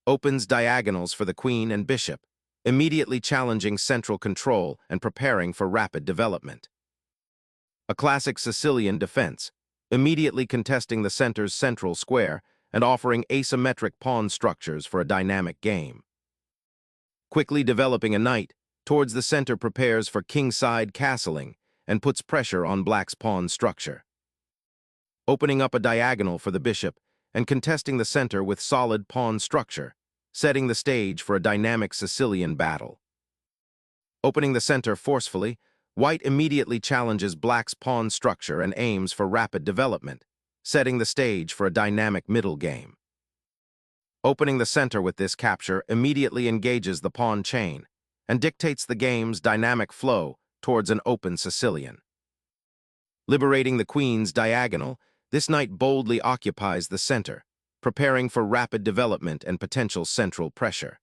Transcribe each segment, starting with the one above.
opens diagonals for the queen and bishop, immediately challenging central control and preparing for rapid development. A classic Sicilian defense, immediately contesting the center's central square and offering asymmetric pawn structures for a dynamic game. Quickly developing a knight, towards the center prepares for kingside castling and puts pressure on black's pawn structure. Opening up a diagonal for the bishop and contesting the center with solid pawn structure, setting the stage for a dynamic Sicilian battle. Opening the center forcefully, white immediately challenges black's pawn structure and aims for rapid development, setting the stage for a dynamic middle game. Opening the center with this capture immediately engages the pawn chain and dictates the game's dynamic flow towards an open Sicilian. Liberating the queen's diagonal, this knight boldly occupies the center, preparing for rapid development and potential central pressure.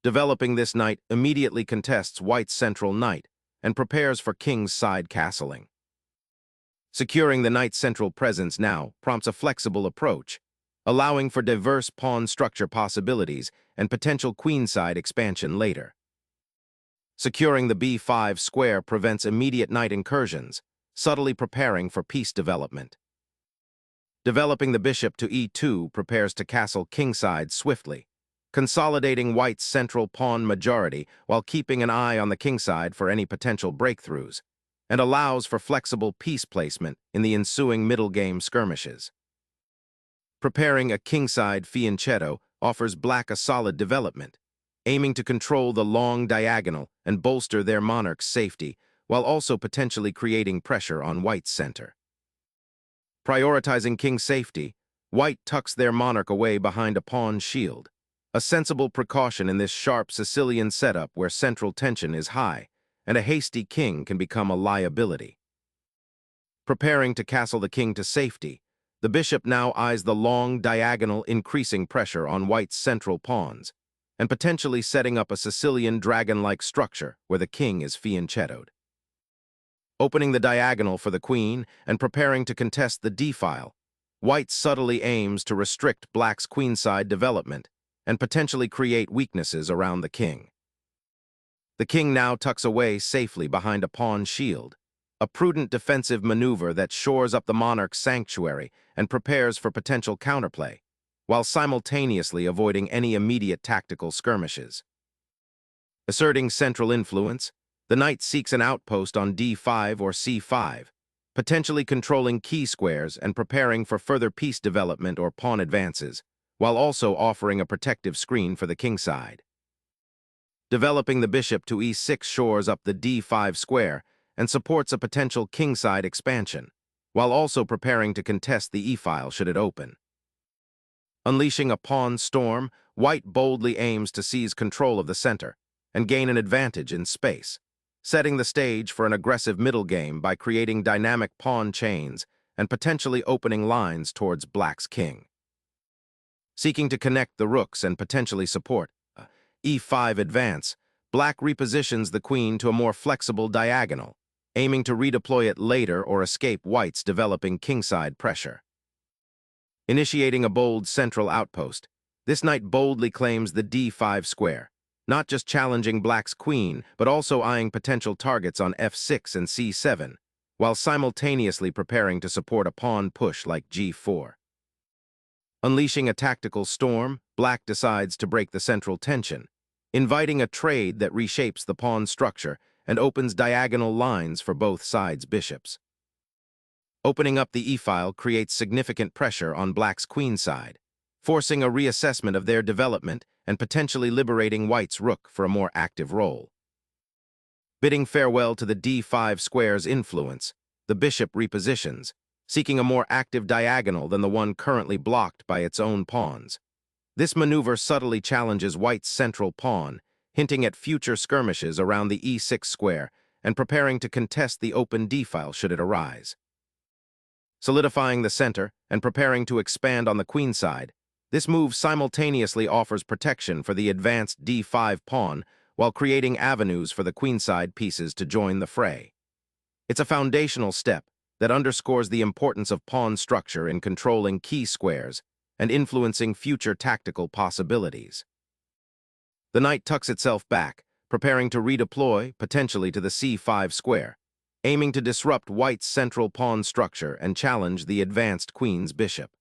Developing this knight immediately contests white's central knight and prepares for king's side castling. Securing the knight's central presence now prompts a flexible approach, allowing for diverse pawn structure possibilities and potential queenside expansion later. Securing the b5 square prevents immediate knight incursions, subtly preparing for piece development. Developing the bishop to e2 prepares to castle kingside swiftly, consolidating white's central pawn majority while keeping an eye on the kingside for any potential breakthroughs, and allows for flexible piece placement in the ensuing middle game skirmishes. Preparing a kingside fianchetto offers black a solid development, aiming to control the long diagonal and bolster their monarch's safety, while also potentially creating pressure on white's center. Prioritizing king's safety, white tucks their monarch away behind a pawn shield, a sensible precaution in this sharp Sicilian setup where central tension is high, and a hasty king can become a liability. Preparing to castle the king to safety, the bishop now eyes the long diagonal, increasing pressure on white's central pawns, and potentially setting up a Sicilian dragon-like structure where the king is fianchettoed. Opening the diagonal for the queen and preparing to contest the d-file, white subtly aims to restrict black's queenside development and potentially create weaknesses around the king. The king now tucks away safely behind a pawn shield, a prudent defensive maneuver that shores up the monarch's sanctuary and prepares for potential counterplay, while simultaneously avoiding any immediate tactical skirmishes. Asserting central influence, the knight seeks an outpost on d5 or c5, potentially controlling key squares and preparing for further piece development or pawn advances, while also offering a protective screen for the kingside. Developing the bishop to e6 shores up the d5 square and supports a potential kingside expansion, while also preparing to contest the e-file should it open. Unleashing a pawn storm, white boldly aims to seize control of the center and gain an advantage in space, setting the stage for an aggressive middle game by creating dynamic pawn chains and potentially opening lines towards black's king. Seeking to connect the rooks and potentially support e5 advance, black repositions the queen to a more flexible diagonal, aiming to redeploy it later or escape white's developing kingside pressure. Initiating a bold central outpost, this knight boldly claims the d5 square, not just challenging black's queen, but also eyeing potential targets on f6 and c7, while simultaneously preparing to support a pawn push like g4. Unleashing a tactical storm, black decides to break the central tension, inviting a trade that reshapes the pawn structure and opens diagonal lines for both sides' bishops. Opening up the e-file creates significant pressure on black's queenside, forcing a reassessment of their development and potentially liberating white's rook for a more active role. Bidding farewell to the d5 square's influence, the bishop repositions, seeking a more active diagonal than the one currently blocked by its own pawns. This maneuver subtly challenges white's central pawn, hinting at future skirmishes around the e6 square and preparing to contest the open d-file should it arise. Solidifying the center and preparing to expand on the queenside, this move simultaneously offers protection for the advanced d5 pawn while creating avenues for the queenside pieces to join the fray. It's a foundational step that underscores the importance of pawn structure in controlling key squares and influencing future tactical possibilities. The knight tucks itself back, preparing to redeploy, potentially to the c5 square, aiming to disrupt white's central pawn structure and challenge the advanced queen's bishop.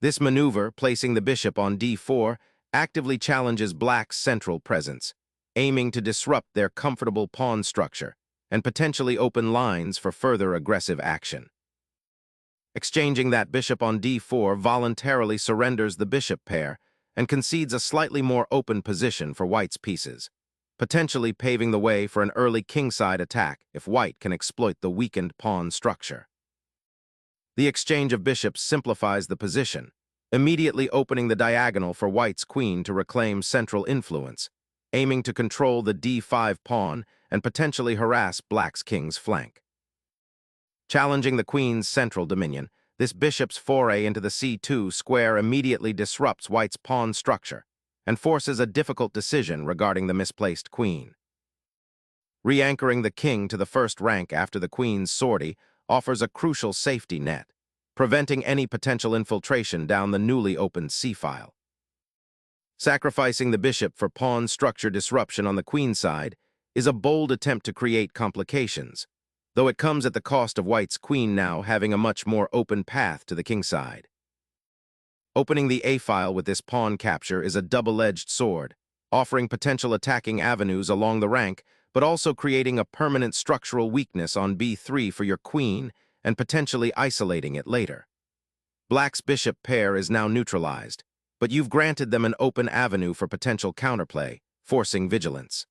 This maneuver, placing the bishop on d4, actively challenges black's central presence, aiming to disrupt their comfortable pawn structure and potentially open lines for further aggressive action. Exchanging that bishop on d4 voluntarily surrenders the bishop pair and concedes a slightly more open position for white's pieces, potentially paving the way for an early kingside attack if white can exploit the weakened pawn structure. The exchange of bishops simplifies the position, immediately opening the diagonal for white's queen to reclaim central influence, aiming to control the d5 pawn and potentially harass black's king's flank. Challenging the queen's central dominion, this bishop's foray into the c2 square immediately disrupts white's pawn structure and forces a difficult decision regarding the misplaced queen. Re-anchoring the king to the first rank after the queen's sortie offers a crucial safety net, preventing any potential infiltration down the newly opened c-file. Sacrificing the bishop for pawn structure disruption on the queen side is a bold attempt to create complications, though it comes at the cost of white's queen now having a much more open path to the king side. Opening the a-file with this pawn capture is a double-edged sword, offering potential attacking avenues along the rank, but also creating a permanent structural weakness on b3 for your queen and potentially isolating it later. Black's bishop pair is now neutralized, but you've granted them an open avenue for potential counterplay, forcing vigilance.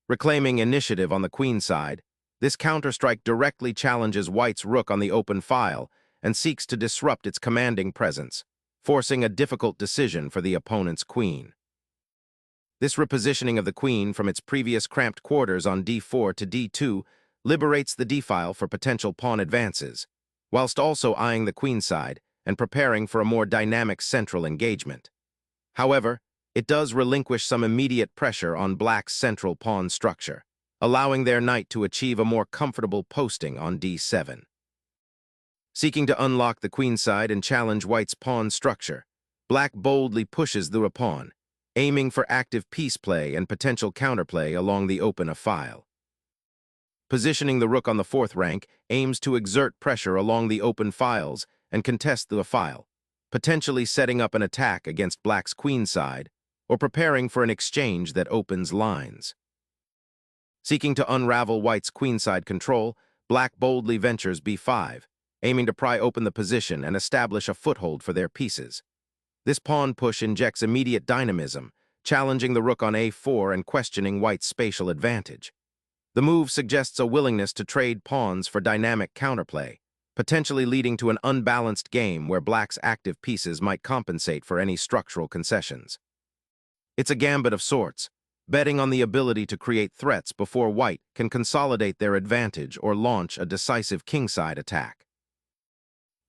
Reclaiming initiative on the queen side, this counterstrike directly challenges white's rook on the open file and seeks to disrupt its commanding presence, forcing a difficult decision for the opponent's queen. This repositioning of the queen from its previous cramped quarters on d4 to d2 liberates the d-file for potential pawn advances, whilst also eyeing the queen side and preparing for a more dynamic central engagement. However, it does relinquish some immediate pressure on black's central pawn structure, allowing their knight to achieve a more comfortable posting on d7. Seeking to unlock the queen side and challenge white's pawn structure, black boldly pushes through a pawn, aiming for active piece play and potential counterplay along the open file. Positioning the rook on the fourth rank aims to exert pressure along the open files and contest the file, potentially setting up an attack against black's queen side or preparing for an exchange that opens lines. Seeking to unravel white's queenside control, black boldly ventures b5, aiming to pry open the position and establish a foothold for their pieces. This pawn push injects immediate dynamism, challenging the rook on a4 and questioning white's spatial advantage. The move suggests a willingness to trade pawns for dynamic counterplay, potentially leading to an unbalanced game where black's active pieces might compensate for any structural concessions. It's a gambit of sorts, betting on the ability to create threats before white can consolidate their advantage or launch a decisive kingside attack.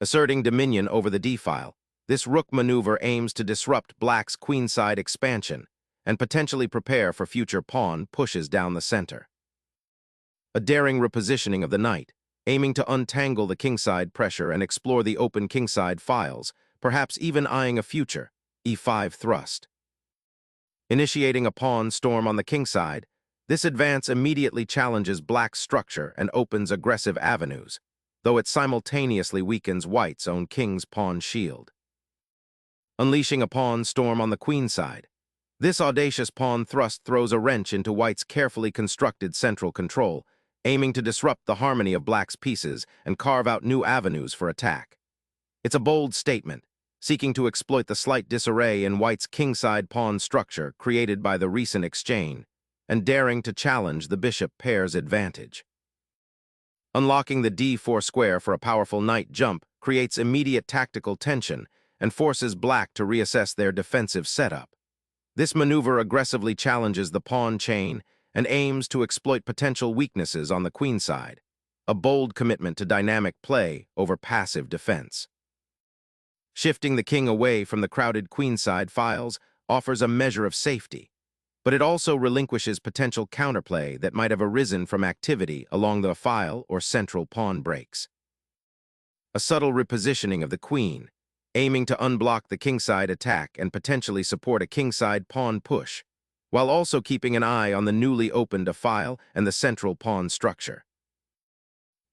Asserting dominion over the d-file, this rook maneuver aims to disrupt black's queenside expansion and potentially prepare for future pawn pushes down the center. A daring repositioning of the knight, aiming to untangle the kingside pressure and explore the open kingside files, perhaps even eyeing a future e5 thrust. Initiating a pawn storm on the kingside, this advance immediately challenges black's structure and opens aggressive avenues, though it simultaneously weakens white's own king's pawn shield. Unleashing a pawn storm on the queenside, this audacious pawn thrust throws a wrench into white's carefully constructed central control, aiming to disrupt the harmony of black's pieces and carve out new avenues for attack. It's a bold statement, seeking to exploit the slight disarray in white's kingside pawn structure created by the recent exchange, and daring to challenge the bishop pair's advantage. Unlocking the d4 square for a powerful knight jump creates immediate tactical tension and forces black to reassess their defensive setup. This maneuver aggressively challenges the pawn chain and aims to exploit potential weaknesses on the queen side, a bold commitment to dynamic play over passive defense. Shifting the king away from the crowded queenside files offers a measure of safety, but it also relinquishes potential counterplay that might have arisen from activity along the file or central pawn breaks. A subtle repositioning of the queen, aiming to unblock the kingside attack and potentially support a kingside pawn push, while also keeping an eye on the newly opened file and the central pawn structure.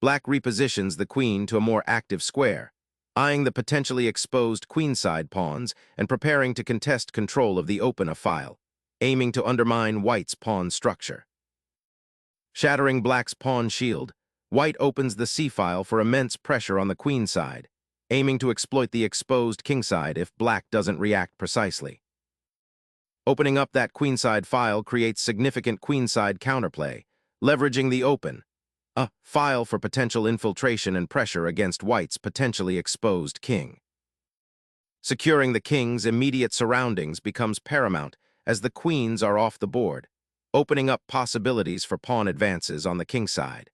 Black repositions the queen to a more active square, eyeing the potentially exposed queenside pawns and preparing to contest control of the open file, aiming to undermine white's pawn structure. Shattering black's pawn shield, white opens the c-file for immense pressure on the queenside, aiming to exploit the exposed kingside if black doesn't react precisely. Opening up that queenside file creates significant queenside counterplay, leveraging the open, a file for potential infiltration and pressure against white's potentially exposed king. Securing the king's immediate surroundings becomes paramount as the queens are off the board, opening up possibilities for pawn advances on the kingside.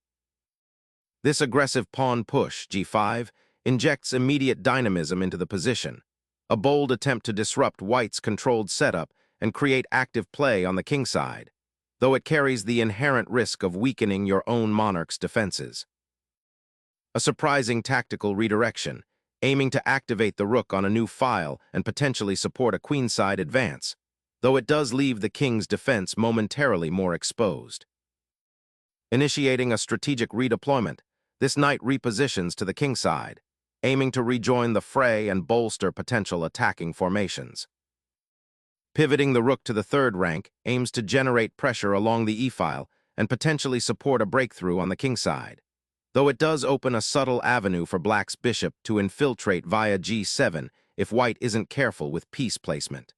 This aggressive pawn push, g5, injects immediate dynamism into the position, a bold attempt to disrupt white's controlled setup and create active play on the kingside, though it carries the inherent risk of weakening your own monarch's defenses. A surprising tactical redirection, aiming to activate the rook on a new file and potentially support a queenside advance, though it does leave the king's defense momentarily more exposed. Initiating a strategic redeployment, this knight repositions to the kingside, aiming to rejoin the fray and bolster potential attacking formations. Pivoting the rook to the third rank aims to generate pressure along the e-file and potentially support a breakthrough on the kingside, though it does open a subtle avenue for black's bishop to infiltrate via g7 if white isn't careful with piece placement.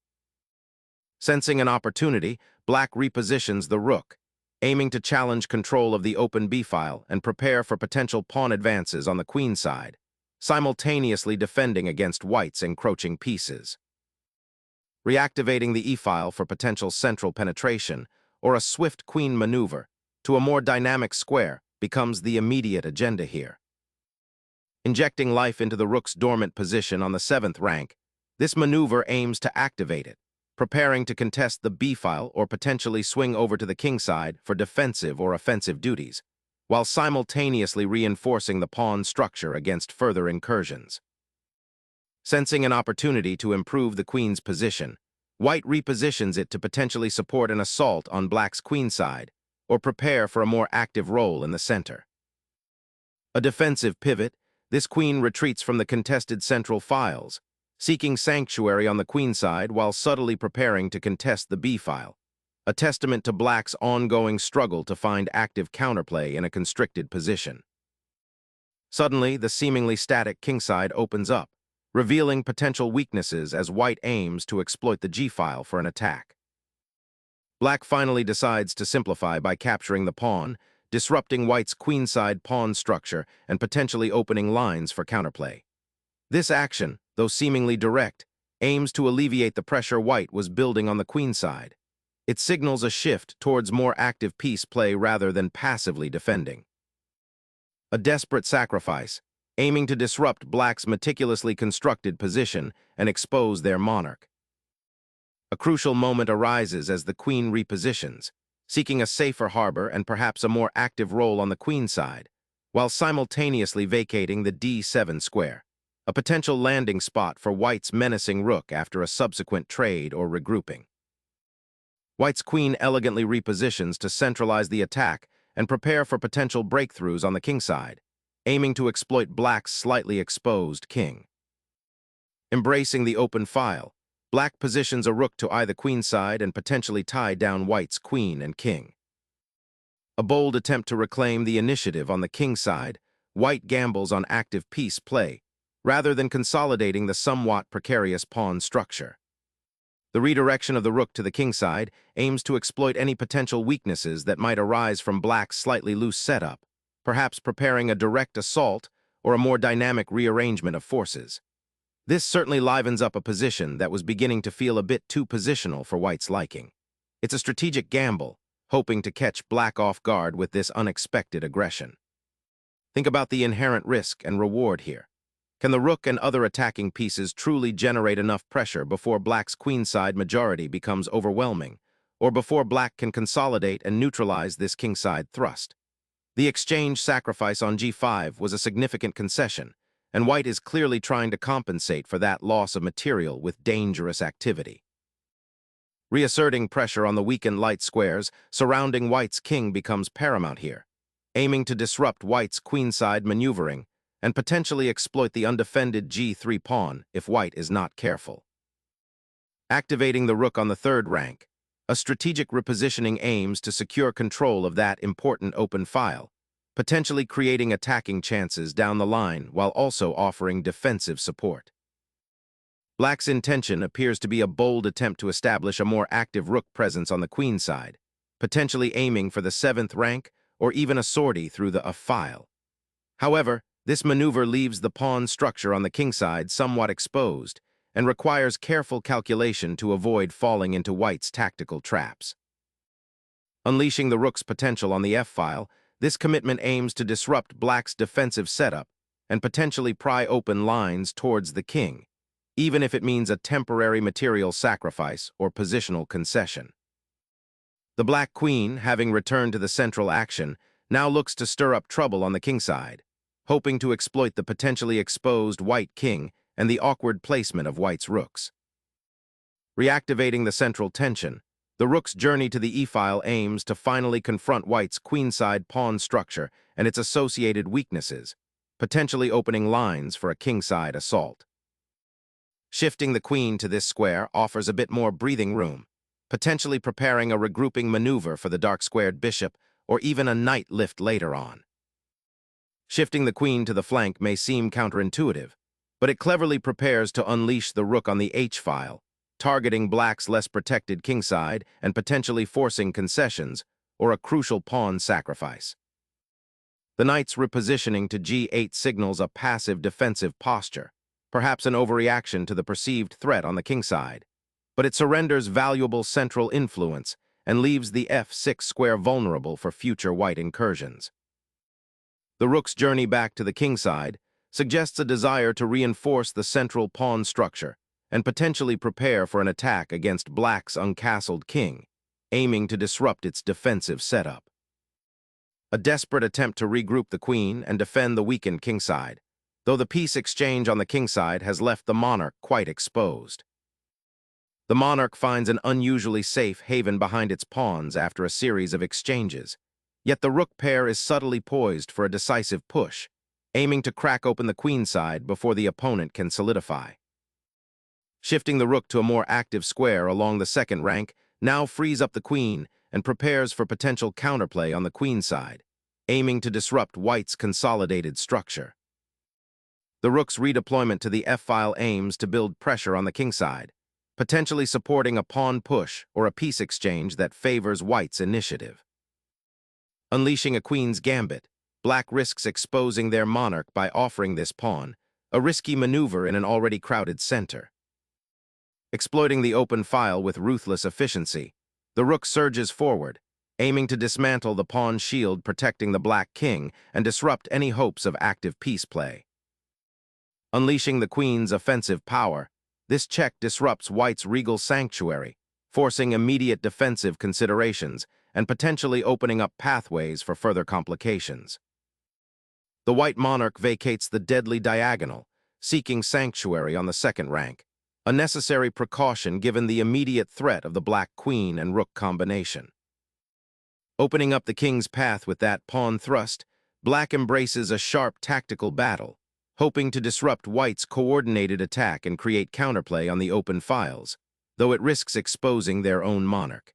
Sensing an opportunity, black repositions the rook, aiming to challenge control of the open b-file and prepare for potential pawn advances on the queenside, simultaneously defending against white's encroaching pieces. Reactivating the e-file for potential central penetration or a swift queen maneuver to a more dynamic square becomes the immediate agenda here. Injecting life into the rook's dormant position on the 7th rank, this maneuver aims to activate it, preparing to contest the b-file or potentially swing over to the kingside for defensive or offensive duties, while simultaneously reinforcing the pawn structure against further incursions. Sensing an opportunity to improve the queen's position, white repositions it to potentially support an assault on black's queenside or prepare for a more active role in the center. A defensive pivot, this queen retreats from the contested central files, seeking sanctuary on the queenside while subtly preparing to contest the b-file, a testament to black's ongoing struggle to find active counterplay in a constricted position. Suddenly, the seemingly static kingside opens up, revealing potential weaknesses as white aims to exploit the g-file for an attack. Black finally decides to simplify by capturing the pawn, disrupting white's queenside pawn structure and potentially opening lines for counterplay. This action, though seemingly direct, aims to alleviate the pressure white was building on the queenside. It signals a shift towards more active piece play rather than passively defending. A desperate sacrifice, aiming to disrupt black's meticulously constructed position and expose their monarch. A crucial moment arises as the queen repositions, seeking a safer harbor and perhaps a more active role on the queenside, while simultaneously vacating the d7 square, a potential landing spot for white's menacing rook after a subsequent trade or regrouping. White's queen elegantly repositions to centralize the attack and prepare for potential breakthroughs on the kingside, aiming to exploit black's slightly exposed king. Embracing the open file, black positions a rook to eye the queenside and potentially tie down white's queen and king. A bold attempt to reclaim the initiative on the kingside, white gambles on active piece play, rather than consolidating the somewhat precarious pawn structure. The redirection of the rook to the kingside aims to exploit any potential weaknesses that might arise from black's slightly loose setup, perhaps preparing a direct assault or a more dynamic rearrangement of forces. This certainly livens up a position that was beginning to feel a bit too positional for white's liking. It's a strategic gamble, hoping to catch black off guard with this unexpected aggression. Think about the inherent risk and reward here. Can the rook and other attacking pieces truly generate enough pressure before black's queenside majority becomes overwhelming, or before black can consolidate and neutralize this kingside thrust? The exchange sacrifice on g5 was a significant concession, and white is clearly trying to compensate for that loss of material with dangerous activity. Reasserting pressure on the weakened light squares surrounding white's king becomes paramount here, aiming to disrupt white's queenside maneuvering and potentially exploit the undefended g3 pawn if white is not careful. Activating the rook on the third rank, a strategic repositioning aims to secure control of that important open file, potentially creating attacking chances down the line while also offering defensive support. Black's intention appears to be a bold attempt to establish a more active rook presence on the queen side, potentially aiming for the 7th rank or even a sortie through the a-file. However, this maneuver leaves the pawn structure on the king side somewhat exposed and requires careful calculation to avoid falling into white's tactical traps. Unleashing the rook's potential on the f-file, this commitment aims to disrupt black's defensive setup and potentially pry open lines towards the king, even if it means a temporary material sacrifice or positional concession. The black queen, having returned to the central action, now looks to stir up trouble on the king side, hoping to exploit the potentially exposed white king and the awkward placement of white's rooks. Reactivating the central tension, the rook's journey to the e-file aims to finally confront white's queenside pawn structure and its associated weaknesses, potentially opening lines for a kingside assault. Shifting the queen to this square offers a bit more breathing room, potentially preparing a regrouping maneuver for the dark-squared bishop or even a knight lift later on. Shifting the queen to the flank may seem counterintuitive, but it cleverly prepares to unleash the rook on the h-file, targeting black's less protected kingside and potentially forcing concessions or a crucial pawn sacrifice. The knight's repositioning to g8 signals a passive defensive posture, perhaps an overreaction to the perceived threat on the kingside, but it surrenders valuable central influence and leaves the f6 square vulnerable for future white incursions. The rook's journey back to the kingside suggests a desire to reinforce the central pawn structure and potentially prepare for an attack against black's uncastled king, aiming to disrupt its defensive setup. A desperate attempt to regroup the queen and defend the weakened kingside, though the piece exchange on the kingside has left the monarch quite exposed. The monarch finds an unusually safe haven behind its pawns after a series of exchanges, yet the rook pair is subtly poised for a decisive push, aiming to crack open the queenside before the opponent can solidify. Shifting the rook to a more active square along the second rank now frees up the queen and prepares for potential counterplay on the queenside, aiming to disrupt white's consolidated structure. The rook's redeployment to the f-file aims to build pressure on the kingside, potentially supporting a pawn push or a piece exchange that favors white's initiative. Unleashing a queen's gambit, black risks exposing their monarch by offering this pawn, a risky maneuver in an already crowded center. Exploiting the open file with ruthless efficiency, the rook surges forward, aiming to dismantle the pawn shield protecting the black king and disrupt any hopes of active piece play. Unleashing the queen's offensive power, this check disrupts white's regal sanctuary, forcing immediate defensive considerations and potentially opening up pathways for further complications. The white monarch vacates the deadly diagonal, seeking sanctuary on the second rank, a necessary precaution given the immediate threat of the black queen and rook combination. Opening up the king's path with that pawn thrust, black embraces a sharp tactical battle, hoping to disrupt white's coordinated attack and create counterplay on the open files, though it risks exposing their own monarch.